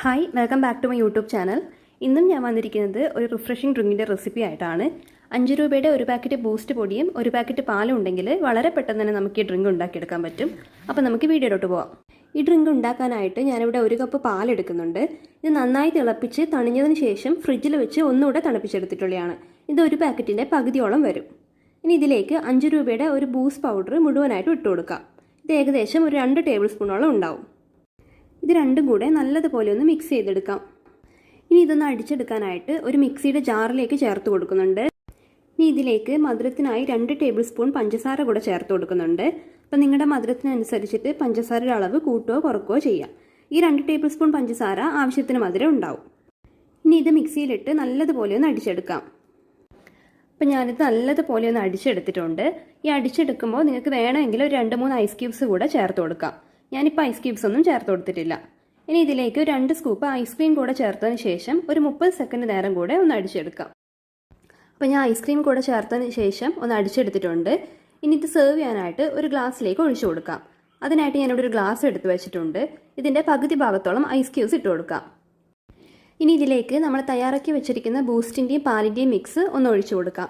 Hi welcome back to my YouTube channel. ഇന്നും ഞാൻ വന്നിരിക്കുന്നത് ഒരു റിഫ്രഷിംഗ് ഡ്രിങ്കിൻ്റെ റെസിപ്പി ആയിട്ടാണ്. 5 രൂപയുടെ ഒരു പാക്കറ്റ് ബൂസ്റ്റ് പൊടിയും ഒരു പാക്കറ്റ് പാലും ഉണ്ടെങ്കിൽ വളരെ പെട്ടെന്ന് തന്നെ നമുക്ക് ഈ ഡ്രിങ്ക് ഉണ്ടാക്കിയെടുക്കാൻ പറ്റും. അപ്പോൾ നമുക്ക് വീഡിയോയിലോട്ട് പോവാം. ഈ ഡ്രിങ്ക് ഉണ്ടാക്കാനായിട്ട് ഞാനിവിടെ 1 കപ്പ് പാലെടുക്കുന്നുണ്ട്. ഇത് നന്നായി തിളപ്പിച്ച് തണിഞ്ഞതിന് ശേഷം ഫ്രിഡ്ജിൽ വെച്ച് ഒന്നുകൂടെ തണുപ്പിച്ചെടുത്തിട്ടുള്ളതാണ്. ഇത് ഒരു പാക്കറ്റിൻ്റെ പകുതിയോളം വരും. ഇനി ഇതിലേക്ക് 5 രൂപയുടെ ഒരു ബൂസ്റ്റ് പൗഡർ മുഴുവനായിട്ട് ഇട്ട് കൊടുക്കാം. ഇത് ഏകദേശം ഒരു 2 ടേബിൾ സ്പൂണോളം ഉണ്ടാവും. ഇത് രണ്ടും കൂടെ നല്ലതുപോലെ ഒന്ന് മിക്സ് ചെയ്തെടുക്കാം. ഇനി ഇതൊന്ന് അടിച്ചെടുക്കാനായിട്ട് ഒരു മിക്സിയുടെ ജാറിലേക്ക് ചേർത്ത് കൊടുക്കുന്നുണ്ട്. ഇനി ഇതിലേക്ക് മധുരത്തിനായി 2 ടേബിൾ സ്പൂൺ പഞ്ചസാര കൂടെ ചേർത്ത് കൊടുക്കുന്നുണ്ട്. അപ്പം നിങ്ങളുടെ മധുരത്തിനനുസരിച്ചിട്ട് പഞ്ചസാരയുടെ അളവ് കൂട്ടുകയോ കുറക്കുകയോ ചെയ്യാം. ഈ 2 ടേബിൾ സ്പൂൺ പഞ്ചസാര ആവശ്യത്തിന് മധുരം ഉണ്ടാവും. ഇനി ഇത് മിക്സിയിലിട്ട് നല്ലതുപോലെ ഒന്ന് അടിച്ചെടുക്കാം. അപ്പം ഞാനിത് നല്ലതുപോലെ ഒന്ന് അടിച്ചെടുത്തിട്ടുണ്ട്. ഈ അടിച്ചെടുക്കുമ്പോൾ നിങ്ങൾക്ക് വേണമെങ്കിൽ ഒരു 2-3 ഐസ് ക്യൂബ്സ് കൂടെ ചേർത്ത് കൊടുക്കാം. ഞാനിപ്പോൾ ഐസ് ക്യൂബ്സ് ഒന്നും ചേർത്ത് കൊടുത്തിട്ടില്ല. ഇനി ഇതിലേക്ക് 2 സ്കൂപ്പ് ഐസ്ക്രീം കൂടെ ചേർത്തതിന് ശേഷം ഒരു 30 സെക്കൻഡ് നേരം കൂടെ ഒന്ന് അടിച്ചെടുക്കാം. അപ്പോൾ ഞാൻ ഐസ്ക്രീം കൂടെ ചേർത്തതിന് ശേഷം ഒന്ന് അടിച്ചെടുത്തിട്ടുണ്ട്. ഇനി ഇത് സെർവ് ചെയ്യാനായിട്ട് ഒരു ഗ്ലാസ്സിലേക്ക് ഒഴിച്ചു കൊടുക്കാം. അതിനായിട്ട് ഞാനിവിടെ ഒരു ഗ്ലാസ് എടുത്ത് വെച്ചിട്ടുണ്ട്. ഇതിൻ്റെ പകുതി ഭാഗത്തോളം ഐസ് ക്യൂബ്സ് ഇട്ട് കൊടുക്കാം. ഇനി ഇതിലേക്ക് നമ്മൾ തയ്യാറാക്കി വെച്ചിരിക്കുന്ന ബൂസ്റ്റിൻ്റെയും പാലിൻ്റെയും മിക്സ് ഒന്ന് ഒഴിച്ചു കൊടുക്കാം.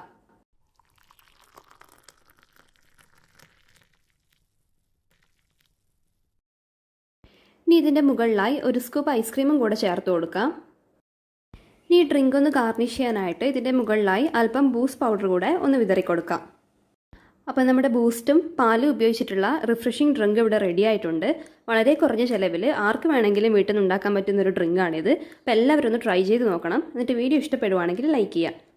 ഇനി ഇതിൻ്റെ മുകളിലായി ഒരു സ്കൂപ്പ് ഐസ്ക്രീമും കൂടെ ചേർത്ത് കൊടുക്കാം. ഇനി ഈ ഡ്രിങ്ക് ഒന്ന് ഗാർണിഷ് ചെയ്യാനായിട്ട് ഇതിൻ്റെ മുകളിലായി അല്പം ബൂസ്റ്റ് പൗഡർ കൂടെ ഒന്ന് വിതറി കൊടുക്കാം. അപ്പോൾ നമ്മുടെ ബൂസ്റ്റും പാലും ഉപയോഗിച്ചിട്ടുള്ള റിഫ്രഷിംഗ് ഡ്രിങ്ക് ഇവിടെ റെഡി ആയിട്ടുണ്ട്. വളരെ കുറഞ്ഞ ചിലവിൽ ആർക്ക് വേണമെങ്കിലും വീട്ടിൽ നിന്ന് ഉണ്ടാക്കാൻ പറ്റുന്നൊരു ഡ്രിങ്കാണിത്. അപ്പോൾ എല്ലാവരും ഒന്ന് ട്രൈ ചെയ്ത് നോക്കണം. എന്നിട്ട് വീഡിയോ ഇഷ്ടപ്പെടുവാണെങ്കിൽ ലൈക്ക് ചെയ്യുക.